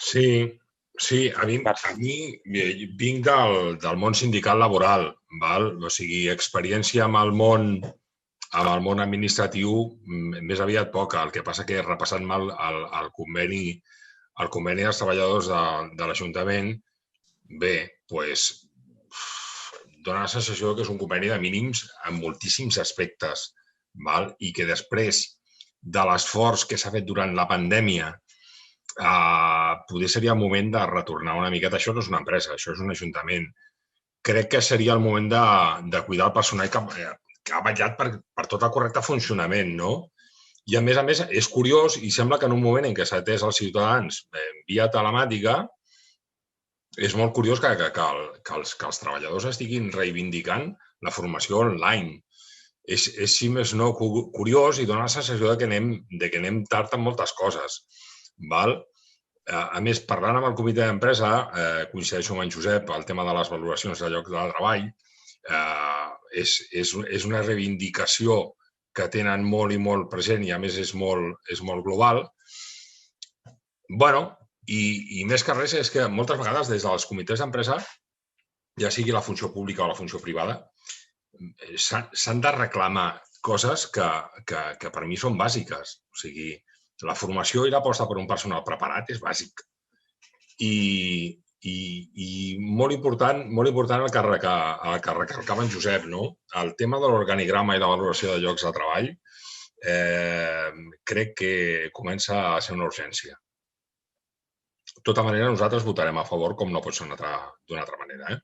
Sí, a mi vinc del món sindical laboral, val? O sigui, experiència amb el món administratiu més aviat poca. El que passa que repassant mal el conveni dels treballadors de l'Ajuntament, bé, doncs dona la sensació que és un conveni de mínims en moltíssims aspectes, val? I que després de l'esforç que s'ha fet durant la pandèmia, potser seria el moment de retornar una miqueta. Això no és una empresa, això és un ajuntament. Crec que seria el moment de cuidar el personal que ha vetllat per tot el correcte funcionament, no? I, a més, és curiós i sembla que en un moment en què s'ha atès als ciutadans via telemàtica, és molt curiós que els treballadors estiguin reivindicant la formació online. És, si més no, curiós i dona la sensació que anem tard en moltes coses. Val? A més, parlant amb el comitè d'empresa, coincideixo amb en Josep, el tema de les valoracions de lloc de treball és una reivindicació que tenen molt i molt present i, a més, és molt global. Bueno, i més que res és que moltes vegades des dels comitès d'empresa, ja sigui la funció pública o la funció privada, s'han de reclamar coses que per mi són bàsiques. O sigui, la formació i l'aposta per un personal preparat és bàsic. I molt important el que recalcava en Josep, no? El tema de l'organigrama i de valoració de llocs de treball crec que comença a ser una urgència. De tota manera, nosaltres votarem a favor, com no pot ser d'una altra manera.